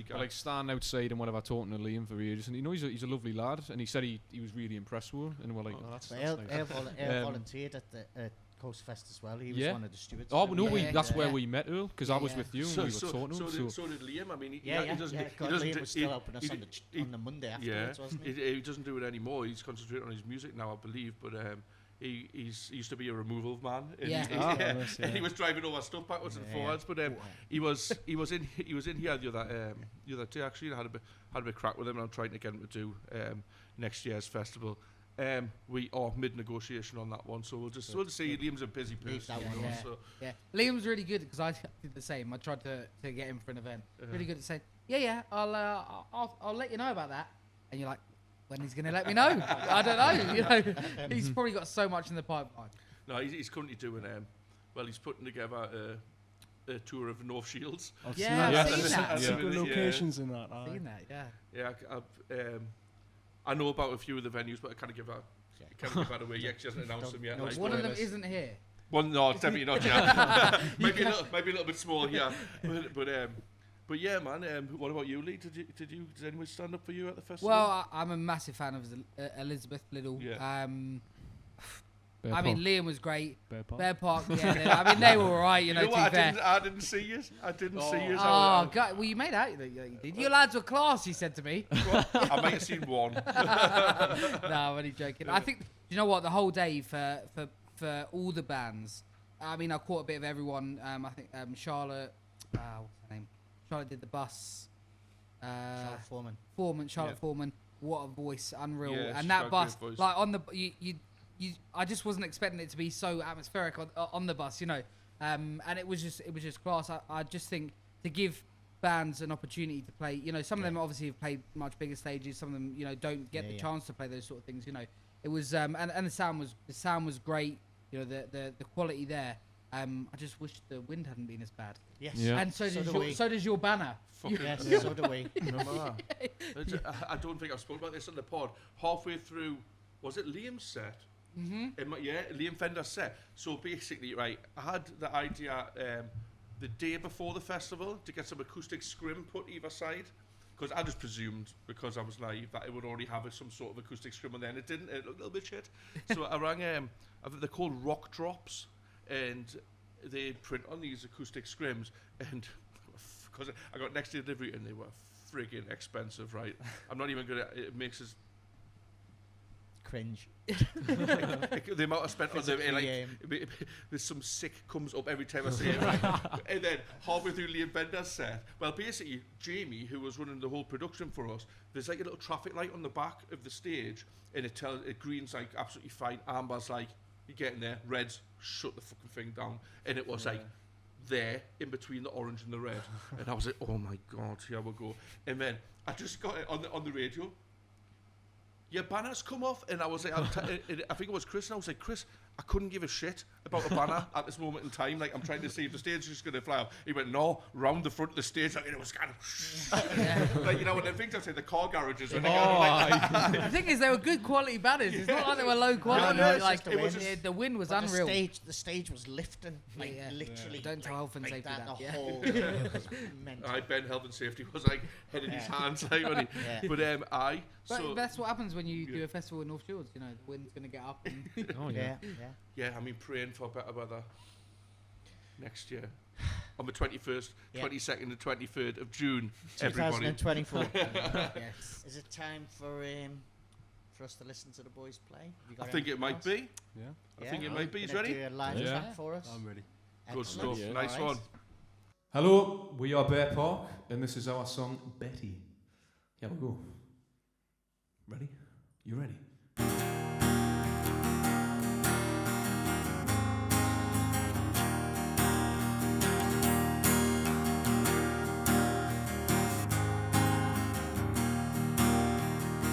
like standing outside and whatever, talking to Liam for ages, and he's a lovely lad, and he said he was really impressed with her, and we're like, that's nice. Earl volunteered at the CoastFest as well. He was one of the stewards. Oh no, that's where we met Earl, because I was with you and we were talking to him. So did Liam. I mean, Liam was still helping us on the Monday afterwards, wasn't he? He doesn't do it anymore. He's concentrating on his music now, I believe, but. He used to be a removal man. And he was driving all our stuff backwards and forwards. But he was in here the other day actually. I had a bit crack with him, and I'm trying to get him to do next year's festival. We are mid negotiation on that one, so we'll just see. Liam's a busy person. Liam's really good because I did the same. I tried to get him for an event. Really good at saying, I'll let you know about that, and you're like, when he's going to let me know? I don't know. He's probably got so much in the pipeline. No, he's currently doing. He's putting together a tour of North Shields. I've seen that. Some good locations in that. I've seen that. Yeah. I know about a few of the venues, but I can't give that away yet. She hasn't announced them yet. One of them isn't here. No, definitely not. Yeah. maybe a little bit small. Yeah, but yeah, man. What about you, Lee? Did anyone stand up for you at the festival? Well, I'm a massive fan of Elizabeth Little. Yeah. I mean, Liam was great. Bear Park. Yeah. I mean, they were all right. To be fair. I didn't see you. Oh, God. Well, you made out. You did. Your lads were class. He said to me. Well, I might have seen one. No, I'm only joking. I think. You know what? The whole day for all the bands. I mean, I caught a bit of everyone. I think Charlotte. What's her name? Charlotte did the bus. Charlotte Foreman. Charlotte Foreman. What a voice, unreal. Yeah, and that bus, like on the I just wasn't expecting it to be so atmospheric on the bus, and it was just class. I just think to give bands an opportunity to play, some of them obviously have played much bigger stages. Some of them, don't get the chance to play those sort of things. It was and the sound was great. The quality there. I just wish the wind hadn't been as bad. Yes. Yeah. And so does your banner. Yes, so do we. I don't think I've spoken about this on the pod. Halfway through, was it Liam's set? Mm-hmm. Liam Fender's set. So basically, right, I had the idea the day before the festival to get some acoustic scrim put either side. Because I just presumed, because I was naive, that it would already have some sort of acoustic scrim, and then it didn't. It looked a little bit shit. So I rang, I think they're called rock drops. And they print on these acoustic scrims, and because I got next day delivery, and they were friggin' expensive, right? I'm not even gonna. It makes us cringe. The amount I spent on them, there's some sick comes up every time I say it. Right? And then halfway through Liam Bender's set, well, basically Jamie, who was running the whole production for us, there's like a little traffic light on the back of the stage, and it green's like absolutely fine, amber's like. You get in there, red's shut the fucking thing down, and it was like there in between the orange and the red, and I was like, oh my god, here we go. And then I just got it on the radio. Your banner's come off, and I was like, I think it was Chris, and I was like, Chris, I couldn't give a shit about the banner at this moment in time. Like, I'm trying to see if the stage is just going to fly off. He went, no, round the front of the stage. Like, it was kind of, like, when the things I say, the car garages. When the thing is, they were good quality banners. It's not like they were low quality. The wind was unreal. The stage was lifting, literally. Don't tell health and safety that. The whole Ben Health and Safety was like head in his hands. Like, But that's what happens when you do a festival in North Shields. The wind's going to get up. Yeah, I mean, praying for better weather next year. On the 21st, 22nd and 23rd of June, 2024. Yes. Is it time for us to listen to the boys play? I think it might be. Yeah. I think it might be. He's ready? Do a live track for us? I'm ready. Good stuff. Yeah. Nice one. Hello, we are Bear Park, and this is our song, Betty. Here we go. Ready? You ready?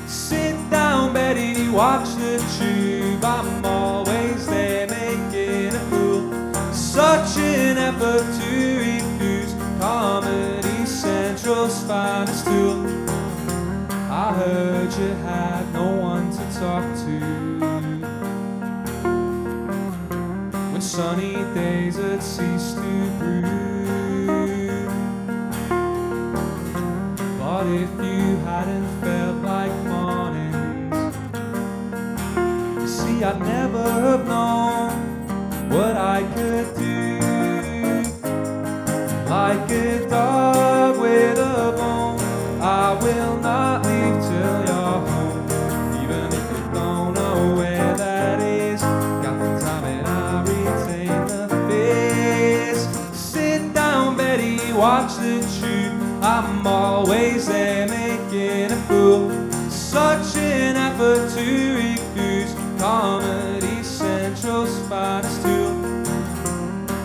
Sit down, Betty, watch the tube. I'm always there making a fool. Such an effort to refuse Comedy Central's finest tool. I heard you had no one to talk to when sunny days had ceased to brew. like a dog with a bone. I will not leave till you're home, even if you don't know where that is. Got the time and I retain the face. Sit down, Betty, watch the tube. I'm always there making a fool. Such an effort to refuse Comedy Central's finest tool.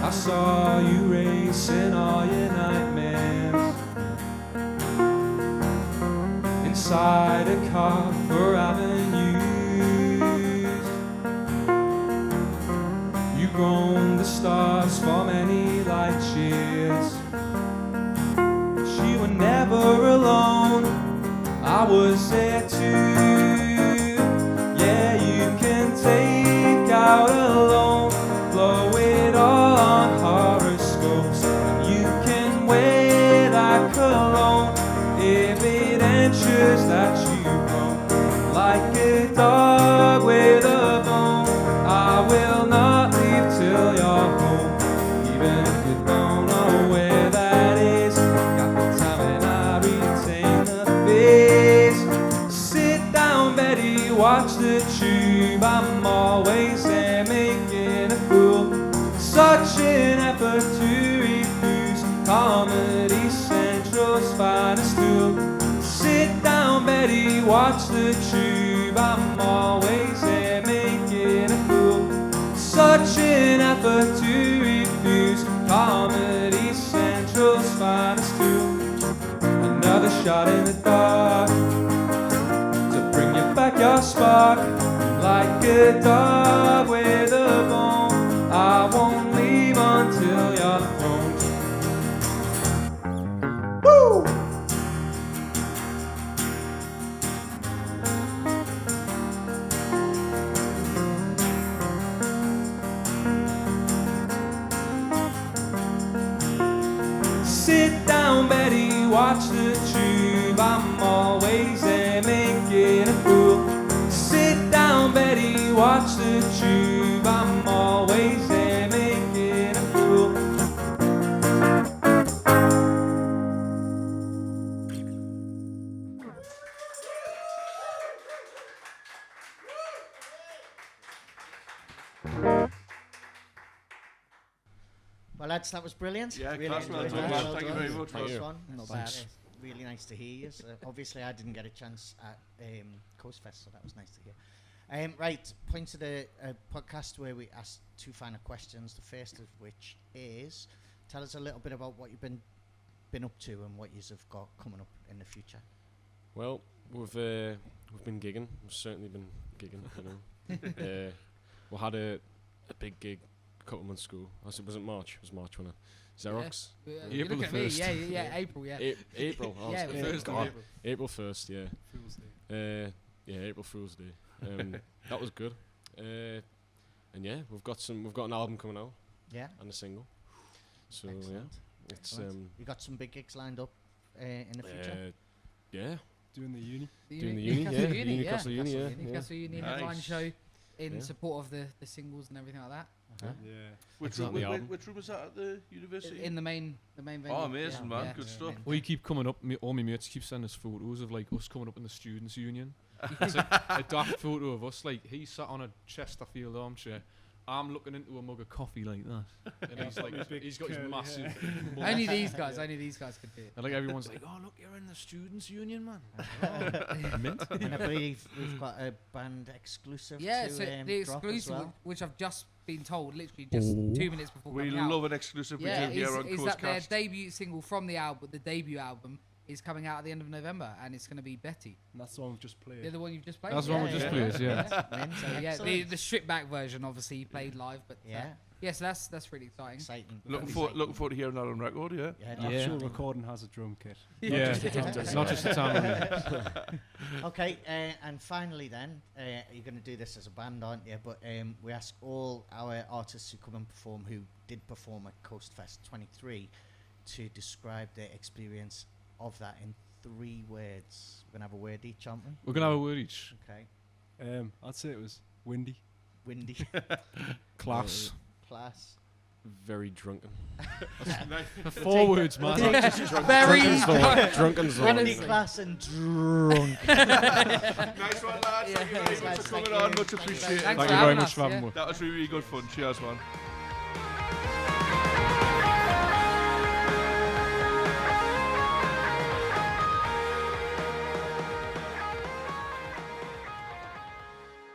I saw you racing all your nightmares inside a car for avenues. You roamed the stars for many light years. You were never alone, I was there too. Yeah, you can take out a loan, blow it all on horoscopes. You can wear that cologne if it ensures that you roam like a dog with a bone. I will not leave till you're home, even if you don't know where that is. Got the time and I retain the face. Sit down, Betty, watch the tube. I'm always there making a fool. Such an effort to refuse Comedy Central's finest tool. Sit down, Betty, watch the tube. I'm always there making a fool. Such an effort to refuse Comedy Central's finest tool. Another shot in the dark to bring you back your spark. Like a dog with a bone, I won't leave until you're thrown. Woo! Sit down, Betty, watch the tube. I'm always there making a fool. Sit down, Betty, watch the tube. I'm always there making a fool. Well, lads, that was brilliant. Yeah, really class, well enjoyed done, that. man. Thank you very much. Nice one. Not That's, bad. really nice to hear you. So obviously, I didn't get a chance at CoastFest, so that was nice to hear. Right, point to the podcast where we asked two final questions. The first of which is, tell us a little bit about what you've been up to and what you've got coming up in the future. Well, we've been gigging. We've certainly been gigging. You know, we had a big gig a couple months ago. Was it March? It was March, wasn't it? Xerox. Yeah. April You look the at me. 1st. Yeah, April. Yeah. April. Oh, Yeah, it's yeah, first yeah. of April 1st. Yeah. Fool's Day. Yeah, April Fool's Day. That was good. And yeah, we've got an album coming out Yeah. and a single. So Excellent. yeah, it's Excellent. You got some big gigs lined up in the future. yeah, Doing the uni. doing the uni, Newcastle yeah, Newcastle Uni, yeah, yeah. Newcastle Uni Nice. headline show in Yeah. support of the singles and everything like that. Uh-huh. Yeah. Which Exactly, room, album. which room was that at the university? In the main venue. Oh, amazing, man. Yeah. Good Yeah. stuff. Well, you keep coming up, all my mates keep sending us photos of like us coming up in the Students' Union. It's like a daft photo of us, like he sat on a Chesterfield armchair. I'm looking into a mug of coffee like that. And he's like, Big he's got his curly massive hair. mug. Only these guys could do it. And like everyone's like, oh look, you're in the Students' Union, man. Mint. And I believe we've got a band exclusive Yeah, to so the drop as exclusive, well. which I've just been told literally just 2 minutes before We coming out. love an exclusive we Yeah, do here on is that their CoastCast. debut single from the album? The debut album is coming out at the end of November, and it's going to be Betty. And that's the one we've just played. They're the one you've just played. That's the one we just played, yeah. Mint, So yeah, excellent. the stripped back version obviously you played live, but Yeah. so that's really exciting. Exciting. Looking Exciting. forward to hearing that on record, yeah. Yeah, The Yeah. actual recording has a drum kit. Yeah, not just the tambourine. Okay, and finally then, you're going to do this as a band, aren't you? But we ask all our artists who come and perform, who did perform at CoastFest 23, to describe their experience of that in 3 words. We're going to have a word each, aren't we? We're gonna have a word each. Okay. I'd say it was windy. Windy, Class. class, very drunken. Four words, man. Very Drunken's the Only one. class and drunk. Nice one, lads. Yeah. Thank you very much for coming on. Much appreciated. Thanks Thank for you very having much us, for having yeah. me. That was really, really good fun. Cheers, man.